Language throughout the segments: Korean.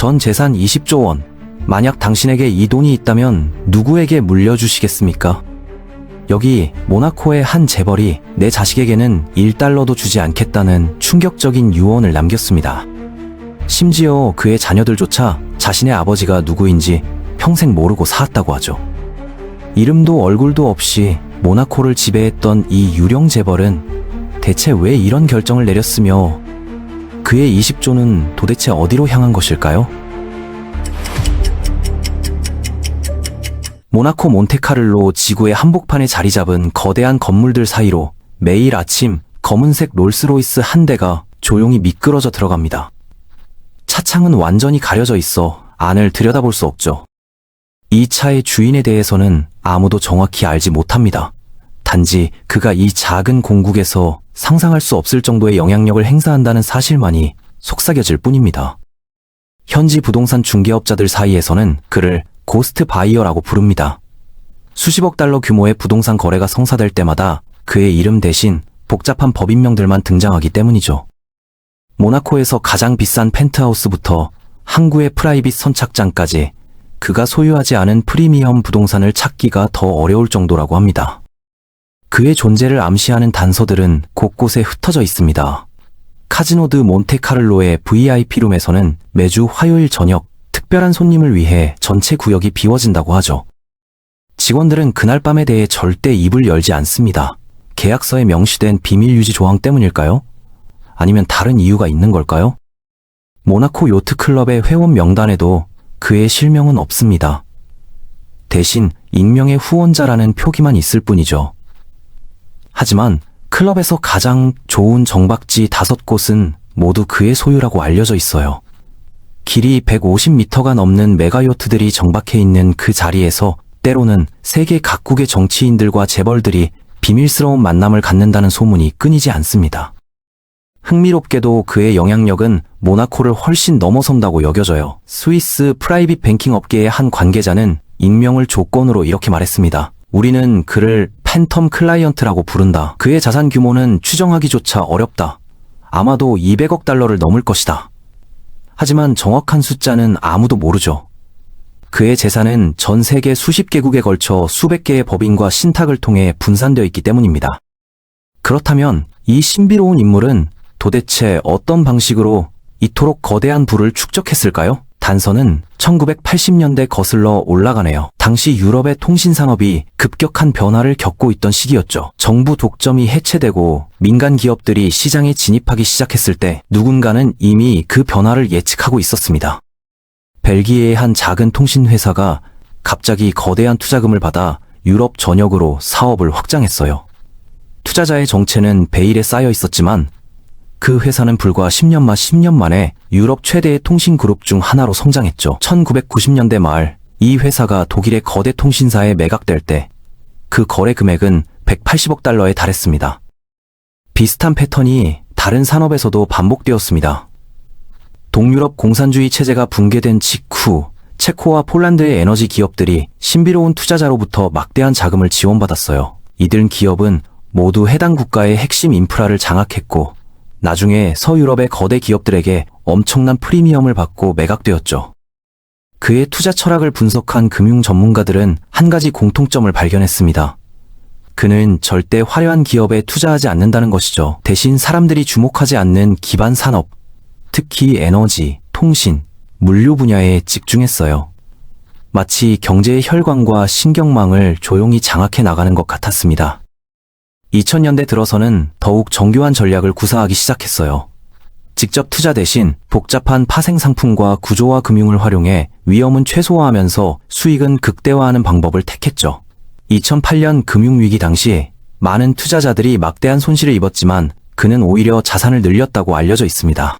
전 재산 20조 원. 만약 당신에게 이 돈이 있다면 누구에게 물려주시겠습니까? 여기 모나코의 한 재벌이 내 자식에게는 1달러도 주지 않겠다는 충격적인 유언을 남겼습니다. 심지어 그의 자녀들조차 자신의 아버지가 누구인지 평생 모르고 살았다고 하죠. 이름도 얼굴도 없이 모나코를 지배했던 이 유령 재벌은 대체 왜 이런 결정을 내렸으며 그의 20조는 도대체 어디로 향한 것일까요? 모나코 몬테카를로 지구의 한복판에 자리 잡은 거대한 건물들 사이로 매일 아침 검은색 롤스로이스 한 대가 조용히 미끄러져 들어갑니다. 차창은 완전히 가려져 있어 안을 들여다볼 수 없죠. 이 차의 주인에 대해서는 아무도 정확히 알지 못합니다. 단지 그가 이 작은 공국에서 상상할 수 없을 정도의 영향력을 행사한다는 사실만이 속삭여질 뿐입니다. 현지 부동산 중개업자들 사이에서는 그를 고스트 바이어라고 부릅니다. 수십억 달러 규모의 부동산 거래가 성사될 때마다 그의 이름 대신 복잡한 법인명들만 등장하기 때문이죠. 모나코에서 가장 비싼 펜트하우스부터 항구의 프라이빗 선착장까지 그가 소유하지 않은 프리미엄 부동산을 찾기가 더 어려울 정도라고 합니다. 그의 존재를 암시하는 단서들은 곳곳에 흩어져 있습니다. 카지노 드 몬테카를로의 VIP룸에서는 매주 화요일 저녁 특별한 손님을 위해 전체 구역이 비워진다고 하죠. 직원들은 그날 밤에 대해 절대 입을 열지 않습니다. 계약서에 명시된 비밀 유지 조항 때문일까요? 아니면 다른 이유가 있는 걸까요? 모나코 요트클럽의 회원 명단에도 그의 실명은 없습니다. 대신 익명의 후원자라는 표기만 있을 뿐이죠. 하지만 클럽에서 가장 좋은 정박지 5곳은 모두 그의 소유라고 알려져 있어요. 길이 150m가 넘는 메가요트들이 정박해 있는 그 자리에서 때로는 세계 각국의 정치인들과 재벌들이 비밀스러운 만남을 갖는다는 소문이 끊이지 않습니다. 흥미롭게도 그의 영향력은 모나코를 훨씬 넘어선다고 여겨져요. 스위스 프라이빗 뱅킹 업계의 한 관계자는 익명을 조건으로 이렇게 말했습니다. 우리는 그를 팬텀 클라이언트라고 부른다. 그의 자산 규모는 추정하기조차 어렵다. 아마도 200억 달러를 넘을 것이다. 하지만 정확한 숫자는 아무도 모르죠. 그의 재산은 전 세계 수십 개국에 걸쳐 수백 개의 법인과 신탁을 통해 분산되어 있기 때문입니다. 그렇다면 이 신비로운 인물은 도대체 어떤 방식으로 이토록 거대한 부를 축적했을까요? 단서는 1980년대 거슬러 올라가네요. 당시 유럽의 통신산업이 급격한 변화를 겪고 있던 시기였죠. 정부 독점이 해체되고 민간 기업들이 시장에 진입하기 시작했을 때 누군가는 이미 그 변화를 예측하고 있었습니다. 벨기에의 한 작은 통신회사가 갑자기 거대한 투자금을 받아 유럽 전역으로 사업을 확장했어요. 투자자의 정체는 베일에 쌓여 있었지만 그 회사는 불과 10년 만에 유럽 최대의 통신 그룹 중 하나로 성장했죠. 1990년대 말 이 회사가 독일의 거대 통신사에 매각될 때 그 거래 금액은 180억 달러에 달했습니다. 비슷한 패턴이 다른 산업에서도 반복되었습니다. 동유럽 공산주의 체제가 붕괴된 직후 체코와 폴란드의 에너지 기업들이 신비로운 투자자로부터 막대한 자금을 지원받았어요. 이들 기업은 모두 해당 국가의 핵심 인프라를 장악했고 나중에 서유럽의 거대 기업들에게 엄청난 프리미엄을 받고 매각되었죠. 그의 투자 철학을 분석한 금융 전문가들은 한 가지 공통점을 발견했습니다. 그는 절대 화려한 기업에 투자하지 않는다는 것이죠. 대신 사람들이 주목하지 않는 기반 산업, 특히 에너지, 통신, 물류 분야에 집중했어요. 마치 경제의 혈관과 신경망을 조용히 장악해 나가는 것 같았습니다. 2000년대 들어서는 더욱 정교한 전략을 구사하기 시작했어요. 직접 투자 대신 복잡한 파생 상품과 구조화 금융을 활용해 위험은 최소화하면서 수익은 극대화하는 방법을 택했죠. 2008년 금융위기 당시 많은 투자자들이 막대한 손실을 입었지만 그는 오히려 자산을 늘렸다고 알려져 있습니다.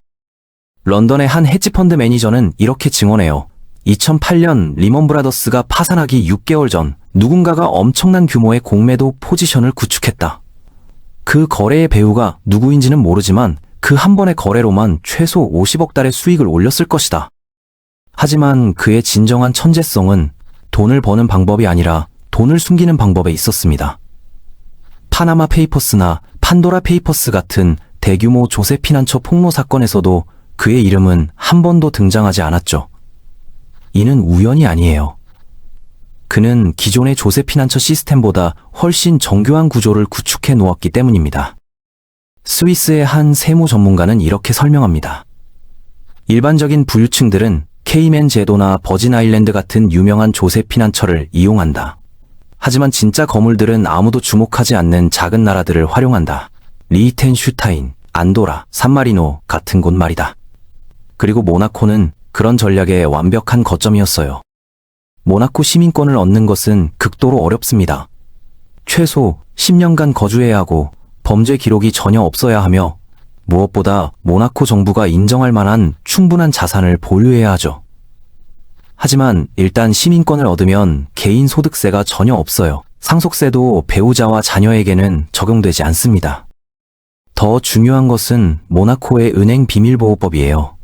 런던의 한 헤지펀드 매니저는 이렇게 증언해요. 2008년 리먼 브라더스가 파산하기 6개월 전 누군가가 엄청난 규모의 공매도 포지션을 구축했다. 그 거래의 배우가 누구인지는 모르지만 그 한 번의 거래로만 최소 50억 달의 수익을 올렸을 것이다. 하지만 그의 진정한 천재성은 돈을 버는 방법이 아니라 돈을 숨기는 방법에 있었습니다. 파나마 페이퍼스나 판도라 페이퍼스 같은 대규모 조세 피난처 폭로 사건에서도 그의 이름은 한 번도 등장하지 않았죠. 이는 우연이 아니에요. 그는 기존의 조세 피난처 시스템보다 훨씬 정교한 구조를 구축해 놓았기 때문입니다. 스위스의 한 세무 전문가는 이렇게 설명합니다. 일반적인 부유층들은 케이맨 제도나 버진 아일랜드 같은 유명한 조세 피난처를 이용한다. 하지만 진짜 거물들은 아무도 주목하지 않는 작은 나라들을 활용한다. 리히텐슈타인, 안도라, 산마리노 같은 곳 말이다. 그리고 모나코는 그런 전략의 완벽한 거점이었어요. 모나코 시민권을 얻는 것은 극도로 어렵습니다. 최소 10년간 거주해야 하고 범죄 기록이 전혀 없어야 하며 무엇보다 모나코 정부가 인정할 만한 충분한 자산을 보유해야 하죠. 하지만 일단 시민권을 얻으면 개인 소득세가 전혀 없어요. 상속세도 배우자와 자녀에게는 적용되지 않습니다. 더 중요한 것은 모나코의 은행 비밀보호법이에요.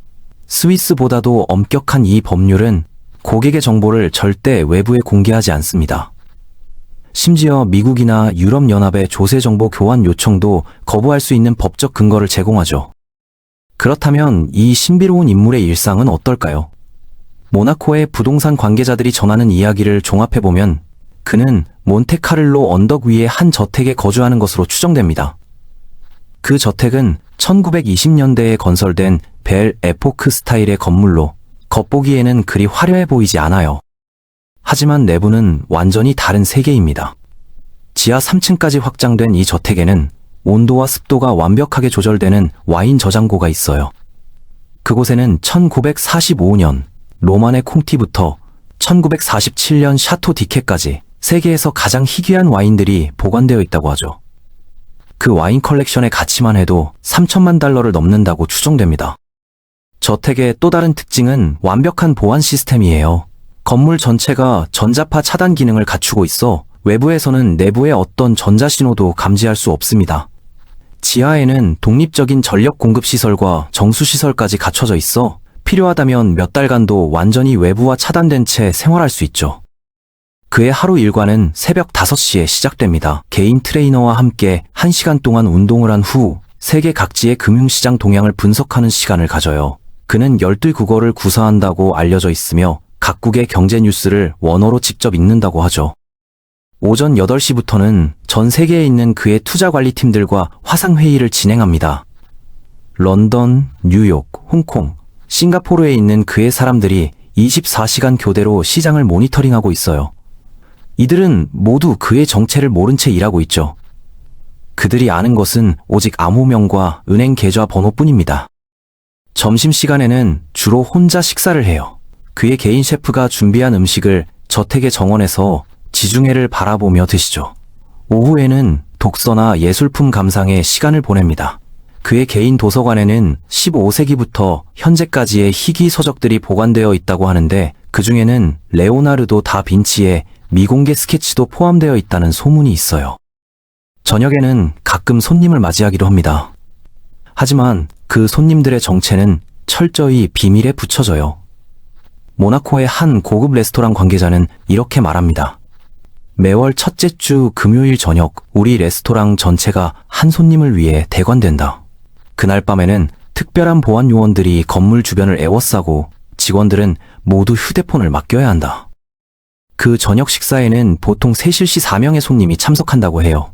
스위스보다도 엄격한 이 법률은 고객의 정보를 절대 외부에 공개하지 않습니다. 심지어 미국이나 유럽연합의 조세정보 교환 요청도 거부할 수 있는 법적 근거를 제공하죠. 그렇다면 이 신비로운 인물의 일상은 어떨까요? 모나코의 부동산 관계자들이 전하는 이야기를 종합해보면 그는 몬테카를로 언덕 위의 한 저택에 거주하는 것으로 추정됩니다. 그 저택은 1920년대에 건설된 벨 에포크 스타일의 건물로 겉보기에는 그리 화려해 보이지 않아요. 하지만 내부는 완전히 다른 세계입니다. 지하 3층까지 확장된 이 저택에는 온도와 습도가 완벽하게 조절되는 와인 저장고가 있어요. 그곳에는 1945년 로마네 콩티부터 1947년 샤토 디케까지 세계에서 가장 희귀한 와인들이 보관되어 있다고 하죠. 그 와인 컬렉션의 가치만 해도 3천만 달러를 넘는다고 추정됩니다. 저택의 또 다른 특징은 완벽한 보안 시스템이에요. 건물 전체가 전자파 차단 기능을 갖추고 있어 외부에서는 내부의 어떤 전자신호도 감지할 수 없습니다. 지하에는 독립적인 전력 공급 시설과 정수 시설까지 갖춰져 있어 필요하다면 몇 달간도 완전히 외부와 차단된 채 생활할 수 있죠. 그의 하루 일과는 새벽 5시에 시작됩니다. 개인 트레이너와 함께 1시간 동안 운동을 한 후 세계 각지의 금융시장 동향을 분석하는 시간을 가져요. 그는 12국어를 구사한다고 알려져 있으며 각국의 경제 뉴스를 원어로 직접 읽는다고 하죠. 오전 8시부터는 전 세계에 있는 그의 투자관리팀들과 화상회의를 진행합니다. 런던, 뉴욕, 홍콩, 싱가포르에 있는 그의 사람들이 24시간 교대로 시장을 모니터링하고 있어요. 이들은 모두 그의 정체를 모른 채 일하고 있죠. 그들이 아는 것은 오직 암호명과 은행 계좌 번호뿐입니다. 점심시간에는 주로 혼자 식사를 해요. 그의 개인 셰프가 준비한 음식을 저택의 정원에서 지중해를 바라보며 드시죠. 오후에는 독서나 예술품 감상에 시간을 보냅니다. 그의 개인 도서관에는 15세기부터 현재까지의 희귀 서적들이 보관되어 있다고 하는데 그 중에는 레오나르도 다빈치의 미공개 스케치도 포함되어 있다는 소문이 있어요. 저녁에는 가끔 손님을 맞이하기도 합니다. 하지만 그 손님들의 정체는 철저히 비밀에 붙여져요. 모나코의 한 고급 레스토랑 관계자는 이렇게 말합니다. 매월 첫째 주 금요일 저녁 우리 레스토랑 전체가 한 손님을 위해 대관된다. 그날 밤에는 특별한 보안 요원들이 건물 주변을 에워싸고 직원들은 모두 휴대폰을 맡겨야 한다. 그 저녁 식사에는 보통 3실시 4명의 손님이 참석한다고 해요.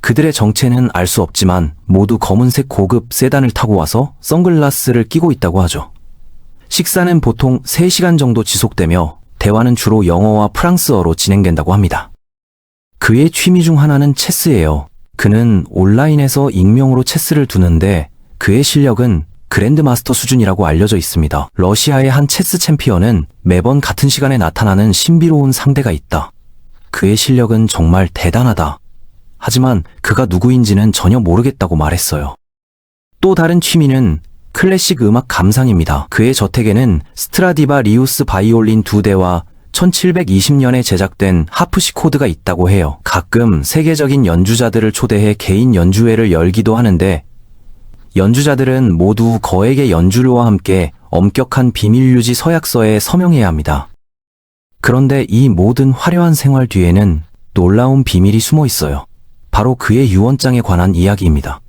그들의 정체는 알 수 없지만 모두 검은색 고급 세단을 타고 와서 선글라스를 끼고 있다고 하죠. 식사는 보통 3시간 정도 지속되며 대화는 주로 영어와 프랑스어로 진행된다고 합니다. 그의 취미 중 하나는 체스예요. 그는 온라인에서 익명으로 체스를 두는데 그의 실력은 그랜드마스터 수준이라고 알려져 있습니다. 러시아의 한 체스 챔피언은 매번 같은 시간에 나타나는 신비로운 상대가 있다. 그의 실력은 정말 대단하다. 하지만 그가 누구인지는 전혀 모르겠다고 말했어요. 또 다른 취미는 클래식 음악 감상입니다. 그의 저택에는 스트라디바리우스 바이올린 2대와 1720년에 제작된 하프시코드가 있다고 해요. 가끔 세계적인 연주자들을 초대해 개인 연주회를 열기도 하는데 연주자들은 모두 거액의 연주료와 함께 엄격한 비밀유지 서약서에 서명해야 합니다. 그런데 이 모든 화려한 생활 뒤에는 놀라운 비밀이 숨어 있어요. 바로 그의 유언장에 관한 이야기입니다.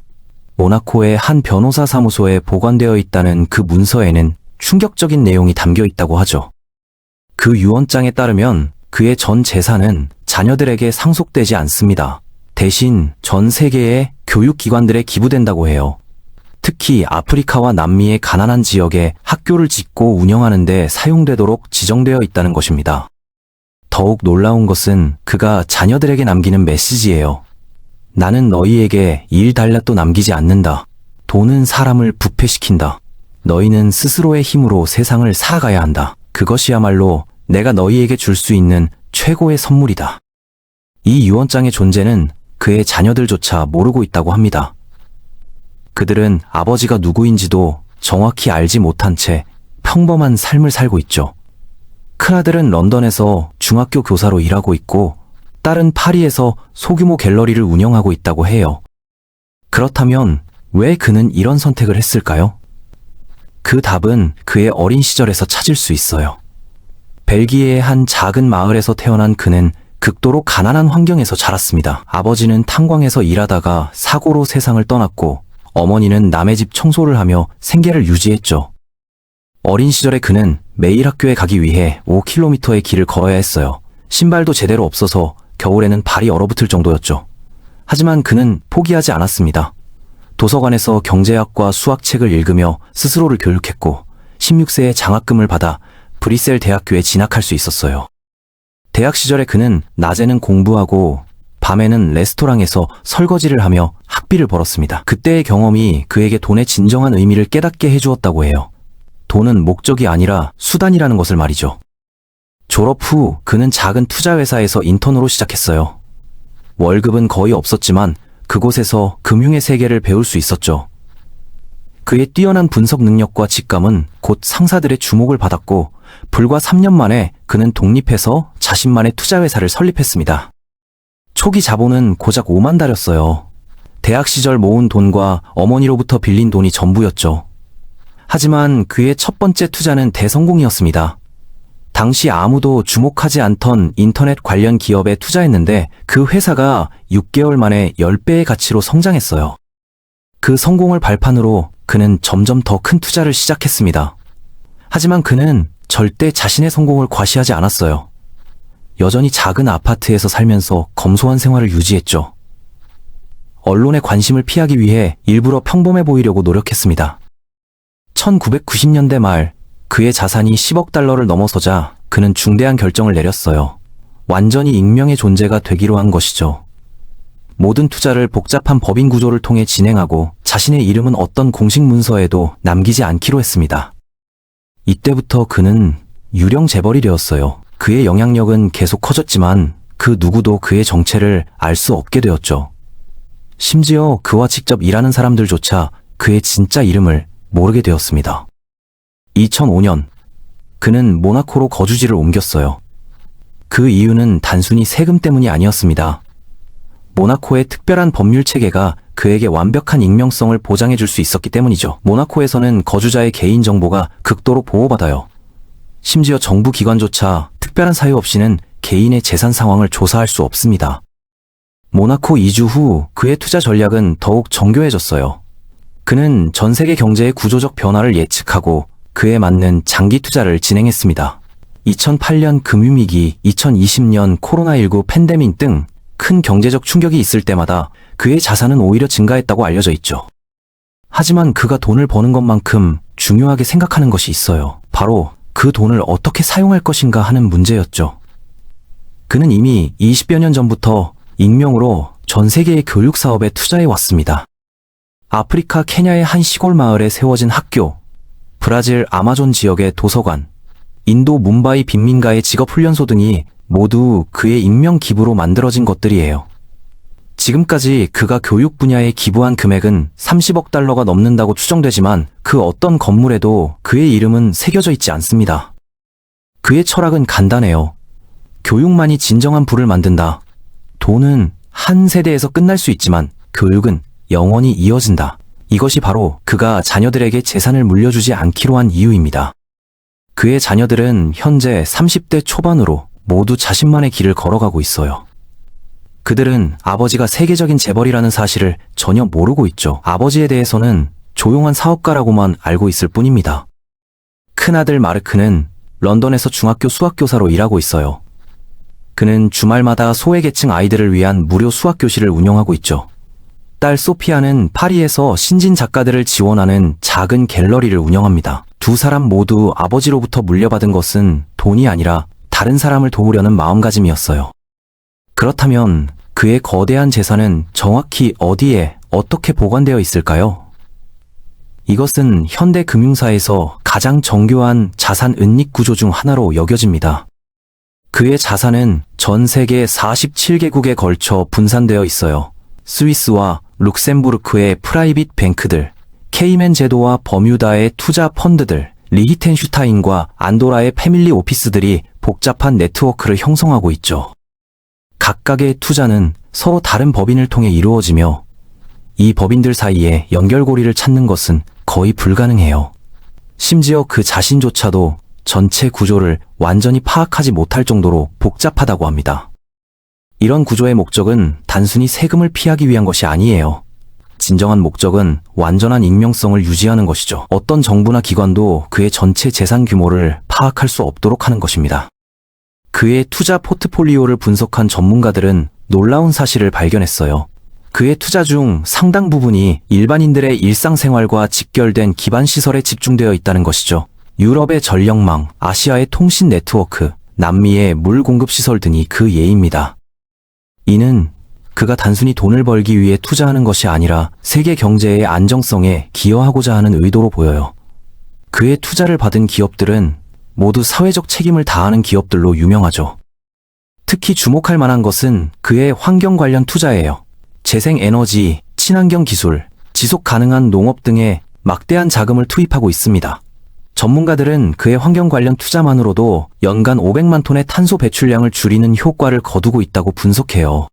모나코의 한 변호사 사무소에 보관되어 있다는 그 문서에는 충격적인 내용이 담겨 있다고 하죠. 그 유언장에 따르면 그의 전 재산은 자녀들에게 상속되지 않습니다. 대신 전 세계의 교육기관들에 기부된다고 해요. 특히 아프리카와 남미의 가난한 지역에 학교를 짓고 운영하는 데 사용되도록 지정되어 있다는 것입니다. 더욱 놀라운 것은 그가 자녀들에게 남기는 메시지예요. 나는 너희에게 $1도 남기지 않는다. 돈은 사람을 부패시킨다. 너희는 스스로의 힘으로 세상을 살아가야 한다. 그것이야말로 내가 너희에게 줄 수 있는 최고의 선물이다. 이 유언장의 존재는 그의 자녀들조차 모르고 있다고 합니다. 그들은 아버지가 누구인지도 정확히 알지 못한 채 평범한 삶을 살고 있죠. 큰아들은 런던에서 중학교 교사로 일하고 있고 딸은 파리에서 소규모 갤러리를 운영하고 있다고 해요. 그렇다면 왜 그는 이런 선택을 했을까요? 그 답은 그의 어린 시절에서 찾을 수 있어요. 벨기에의 한 작은 마을에서 태어난 그는 극도로 가난한 환경에서 자랐습니다. 아버지는 탄광에서 일하다가 사고로 세상을 떠났고 어머니는 남의 집 청소를 하며 생계를 유지했죠. 어린 시절에 그는 매일 학교에 가기 위해 5km의 길을 걸어야 했어요. 신발도 제대로 없어서 겨울에는 발이 얼어붙을 정도였죠. 하지만 그는 포기하지 않았습니다. 도서관에서 경제학과 수학책을 읽으며 스스로를 교육했고 16세에 장학금을 받아 브뤼셀 대학교에 진학할 수 있었어요. 대학 시절에 그는 낮에는 공부하고 밤에는 레스토랑에서 설거지를 하며 학비를 벌었습니다. 그때의 경험이 그에게 돈의 진정한 의미를 깨닫게 해주었다고 해요. 돈은 목적이 아니라 수단이라는 것을 말이죠. 졸업 후 그는 작은 투자회사에서 인턴으로 시작했어요. 월급은 거의 없었지만 그곳에서 금융의 세계를 배울 수 있었죠. 그의 뛰어난 분석 능력과 직감은 곧 상사들의 주목을 받았고 불과 3년 만에 그는 독립해서 자신만의 투자회사를 설립했습니다. 초기 자본은 고작 5만 달이었어요. 대학 시절 모은 돈과 어머니로부터 빌린 돈이 전부였죠. 하지만 그의 첫 번째 투자는 대성공이었습니다. 당시 아무도 주목하지 않던 인터넷 관련 기업에 투자했는데 그 회사가 6개월 만에 10배의 가치로 성장했어요. 그 성공을 발판으로 그는 점점 더 큰 투자를 시작했습니다. 하지만 그는 절대 자신의 성공을 과시하지 않았어요. 여전히 작은 아파트에서 살면서 검소한 생활을 유지했죠. 언론의 관심을 피하기 위해 일부러 평범해 보이려고 노력했습니다. 1990년대 말 그의 자산이 10억 달러를 넘어서자 그는 중대한 결정을 내렸어요. 완전히 익명의 존재가 되기로 한 것이죠. 모든 투자를 복잡한 법인 구조를 통해 진행하고 자신의 이름은 어떤 공식 문서에도 남기지 않기로 했습니다. 이때부터 그는 유령 재벌이 되었어요. 그의 영향력은 계속 커졌지만 그 누구도 그의 정체를 알 수 없게 되었죠. 심지어 그와 직접 일하는 사람들조차 그의 진짜 이름을 모르게 되었습니다. 2005년 그는 모나코로 거주지를 옮겼어요. 그 이유는 단순히 세금 때문이 아니었습니다. 모나코의 특별한 법률 체계가 그에게 완벽한 익명성을 보장해 줄 수 있었기 때문이죠. 모나코에서는 거주자의 개인정보가 극도로 보호받아요. 심지어 정부 기관조차 특별한 사유 없이는 개인의 재산 상황을 조사할 수 없습니다. 모나코 이주 후 그의 투자 전략은 더욱 정교해졌어요. 그는 전 세계 경제의 구조적 변화를 예측하고 그에 맞는 장기 투자를 진행했습니다. 2008년 금융위기, 2020년 코로나19 팬데믹 등 큰 경제적 충격이 있을 때마다 그의 자산은 오히려 증가했다고 알려져 있죠. 하지만 그가 돈을 버는 것만큼 중요하게 생각하는 것이 있어요. 바로 그 돈을 어떻게 사용할 것인가 하는 문제였죠. 그는 이미 20여 년 전부터 익명으로 전 세계의 교육 사업에 투자해 왔습니다. 아프리카 케냐의 한 시골 마을에 세워진 학교, 브라질 아마존 지역의 도서관, 인도 뭄바이 빈민가의 직업훈련소 등이 모두 그의 익명 기부로 만들어진 것들이에요. 지금까지 그가 교육 분야에 기부한 금액은 30억 달러가 넘는다고 추정되지만 그 어떤 건물에도 그의 이름은 새겨져 있지 않습니다. 그의 철학은 간단해요. 교육만이 진정한 부를 만든다. 돈은 한 세대에서 끝날 수 있지만 교육은 영원히 이어진다. 이것이 바로 그가 자녀들에게 재산을 물려주지 않기로 한 이유입니다. 그의 자녀들은 현재 30대 초반으로 모두 자신만의 길을 걸어가고 있어요. 그들은 아버지가 세계적인 재벌이라는 사실을 전혀 모르고 있죠. 아버지에 대해서는 조용한 사업가라고만 알고 있을 뿐입니다. 큰아들 마르크는 런던에서 중학교 수학교사로 일하고 있어요. 그는 주말마다 소외계층 아이들을 위한 무료 수학교실을 운영하고 있죠. 딸 소피아는 파리에서 신진 작가들을 지원하는 작은 갤러리를 운영합니다. 두 사람 모두 아버지로부터 물려받은 것은 돈이 아니라 다른 사람을 도우려는 마음가짐이었어요. 그렇다면 그의 거대한 재산은 정확히 어디에 어떻게 보관되어 있을까요? 이것은 현대 금융사에서 가장 정교한 자산 은닉 구조 중 하나로 여겨집니다. 그의 자산은 전 세계 47개국에 걸쳐 분산되어 있어요. 스위스와 룩셈부르크의 프라이빗 뱅크들, 케이맨 제도와 버뮤다의 투자 펀드들, 리히텐슈타인과 안도라의 패밀리 오피스들이 복잡한 네트워크를 형성하고 있죠. 각각의 투자는 서로 다른 법인을 통해 이루어지며 이 법인들 사이에 연결고리를 찾는 것은 거의 불가능해요. 심지어 그 자신조차도 전체 구조를 완전히 파악하지 못할 정도로 복잡하다고 합니다. 이런 구조의 목적은 단순히 세금을 피하기 위한 것이 아니에요. 진정한 목적은 완전한 익명성을 유지하는 것이죠. 어떤 정부나 기관도 그의 전체 재산 규모를 파악할 수 없도록 하는 것입니다. 그의 투자 포트폴리오를 분석한 전문가들은 놀라운 사실을 발견했어요. 그의 투자 중 상당 부분이 일반인들의 일상생활과 직결된 기반시설에 집중되어 있다는 것이죠. 유럽의 전력망, 아시아의 통신 네트워크, 남미의 물 공급시설 등이 그 예입니다. 이는 그가 단순히 돈을 벌기 위해 투자하는 것이 아니라 세계 경제의 안정성에 기여하고자 하는 의도로 보여요. 그의 투자를 받은 기업들은 모두 사회적 책임을 다하는 기업들로 유명하죠. 특히 주목할 만한 것은 그의 환경 관련 투자예요. 재생에너지, 친환경 기술, 지속 가능한 농업 등에 막대한 자금을 투입하고 있습니다. 전문가들은 그의 환경 관련 투자만으로도 연간 500만 톤의 탄소 배출량을 줄이는 효과를 거두고 있다고 분석해요.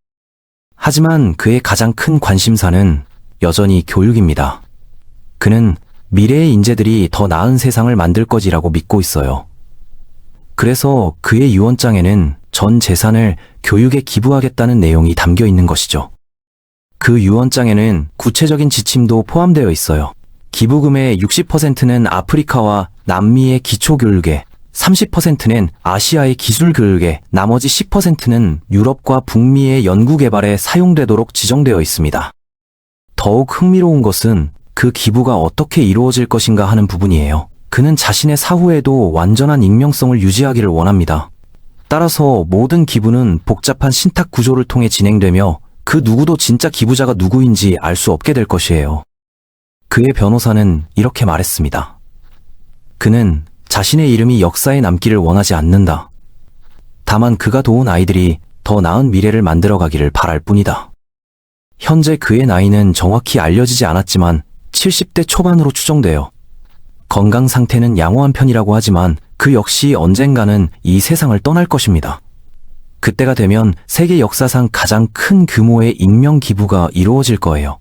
하지만 그의 가장 큰 관심사는 여전히 교육입니다. 그는 미래의 인재들이 더 나은 세상을 만들 것이라고 믿고 있어요. 그래서 그의 유언장에는 전 재산을 교육에 기부하겠다는 내용이 담겨 있는 것이죠. 그 유언장에는 구체적인 지침도 포함되어 있어요. 기부금의 60%는 아프리카와 남미의 기초교육에, 30%는 아시아의 기술교육에, 나머지 10%는 유럽과 북미의 연구개발에 사용되도록 지정되어 있습니다. 더욱 흥미로운 것은 그 기부가 어떻게 이루어질 것인가 하는 부분이에요. 그는 자신의 사후에도 완전한 익명성을 유지하기를 원합니다. 따라서 모든 기부는 복잡한 신탁 구조를 통해 진행되며 그 누구도 진짜 기부자가 누구인지 알 수 없게 될 것이에요. 그의 변호사는 이렇게 말했습니다. 그는 자신의 이름이 역사에 남기를 원하지 않는다. 다만 그가 도운 아이들이 더 나은 미래를 만들어가기를 바랄 뿐이다. 현재 그의 나이는 정확히 알려지지 않았지만 70대 초반으로 추정돼요. 건강 상태는 양호한 편이라고 하지만 그 역시 언젠가는 이 세상을 떠날 것입니다. 그때가 되면 세계 역사상 가장 큰 규모의 익명 기부가 이루어질 거예요.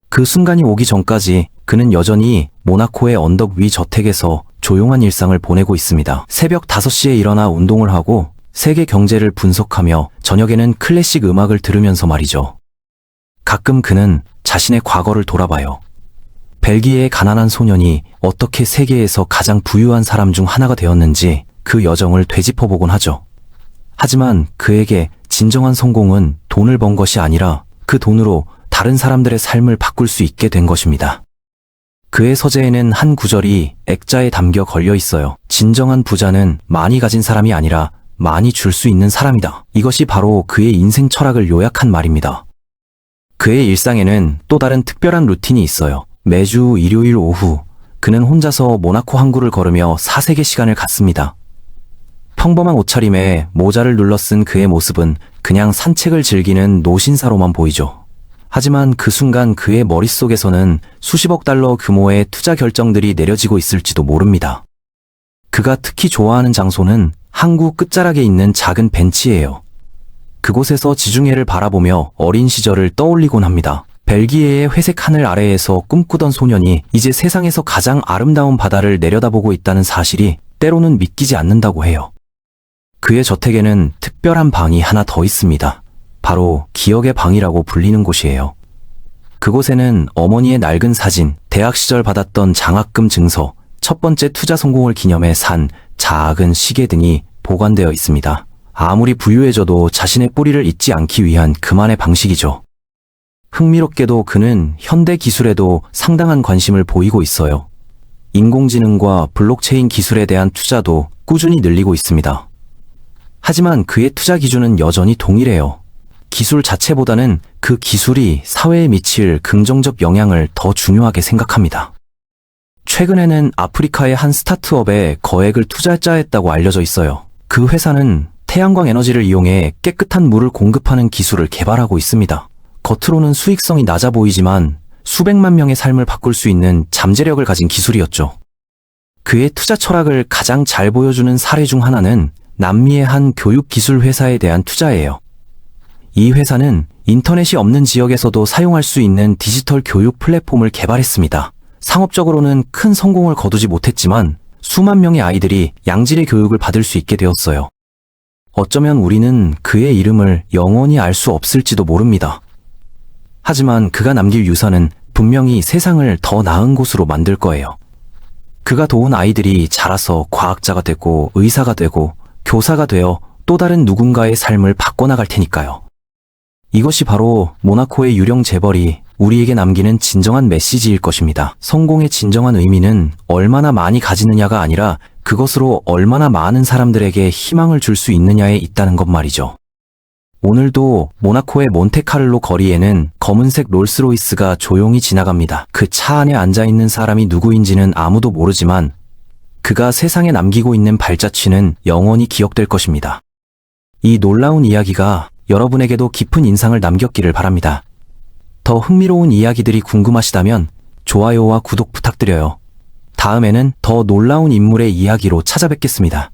그 순간이 오기 전까지 그는 여전히 모나코의 언덕 위 저택에서 조용한 일상을 보내고 있습니다. 새벽 5시에 일어나 운동을 하고 세계 경제를 분석하며 저녁에는 클래식 음악을 들으면서 말이죠. 가끔 그는 자신의 과거를 돌아봐요. 벨기에의 가난한 소년이 어떻게 세계에서 가장 부유한 사람 중 하나가 되었는지 그 여정을 되짚어보곤 하죠. 하지만 그에게 진정한 성공은 돈을 번 것이 아니라 그 돈으로 다른 사람들의 삶을 바꿀 수 있게 된 것입니다. 그의 서재에는 한 구절이 액자에 담겨 걸려 있어요. 진정한 부자는 많이 가진 사람이 아니라 많이 줄 수 있는 사람이다. 이것이 바로 그의 인생 철학을 요약한 말입니다. 그의 일상에는 또 다른 특별한 루틴이 있어요. 매주 일요일 오후 그는 혼자서 모나코 항구를 걸으며 사색의 시간을 갖습니다. 평범한 옷차림에 모자를 눌러 쓴 그의 모습은 그냥 산책을 즐기는 노신사로만 보이죠. 하지만 그 순간 그의 머릿속에서는 수십억 달러 규모의 투자 결정들이 내려지고 있을지도 모릅니다. 그가 특히 좋아하는 장소는 항구 끝자락에 있는 작은 벤치예요. 그곳에서 지중해를 바라보며 어린 시절을 떠올리곤 합니다. 벨기에의 회색 하늘 아래에서 꿈꾸던 소년이 이제 세상에서 가장 아름다운 바다를 내려다보고 있다는 사실이 때로는 믿기지 않는다고 해요. 그의 저택에는 특별한 방이 하나 더 있습니다. 바로 기억의 방이라고 불리는 곳이에요. 그곳에는 어머니의 낡은 사진, 대학 시절 받았던 장학금 증서, 첫 번째 투자 성공을 기념해 산 작은 시계 등이 보관되어 있습니다. 아무리 부유해져도 자신의 뿌리를 잊지 않기 위한 그만의 방식이죠. 흥미롭게도 그는 현대 기술에도 상당한 관심을 보이고 있어요. 인공지능과 블록체인 기술에 대한 투자도 꾸준히 늘리고 있습니다. 하지만 그의 투자 기준은 여전히 동일해요. 기술 자체보다는 그 기술이 사회에 미칠 긍정적 영향을 더 중요하게 생각합니다. 최근에는 아프리카의 한 스타트업에 거액을 투자했다고 알려져 있어요. 그 회사는 태양광 에너지를 이용해 깨끗한 물을 공급하는 기술을 개발하고 있습니다. 겉으로는 수익성이 낮아 보이지만 수백만 명의 삶을 바꿀 수 있는 잠재력을 가진 기술이었죠. 그의 투자 철학을 가장 잘 보여주는 사례 중 하나는 남미의 한 교육기술 회사에 대한 투자예요. 이 회사는 인터넷이 없는 지역에서도 사용할 수 있는 디지털 교육 플랫폼을 개발했습니다. 상업적으로는 큰 성공을 거두지 못했지만 수만 명의 아이들이 양질의 교육을 받을 수 있게 되었어요. 어쩌면 우리는 그의 이름을 영원히 알 수 없을지도 모릅니다. 하지만 그가 남길 유산은 분명히 세상을 더 나은 곳으로 만들 거예요. 그가 도운 아이들이 자라서 과학자가 되고 의사가 되고 교사가 되어 또 다른 누군가의 삶을 바꿔나갈 테니까요. 이것이 바로 모나코의 유령 재벌이 우리에게 남기는 진정한 메시지일 것입니다. 성공의 진정한 의미는 얼마나 많이 가지느냐가 아니라 그것으로 얼마나 많은 사람들에게 희망을 줄 수 있느냐에 있다는 것 말이죠. 오늘도 모나코의 몬테카를로 거리에는 검은색 롤스로이스가 조용히 지나갑니다. 그 차 안에 앉아있는 사람이 누구인지는 아무도 모르지만 그가 세상에 남기고 있는 발자취는 영원히 기억될 것입니다. 이 놀라운 이야기가 여러분에게도 깊은 인상을 남겼기를 바랍니다. 더 흥미로운 이야기들이 궁금하시다면 좋아요와 구독 부탁드려요. 다음에는 더 놀라운 인물의 이야기로 찾아뵙겠습니다.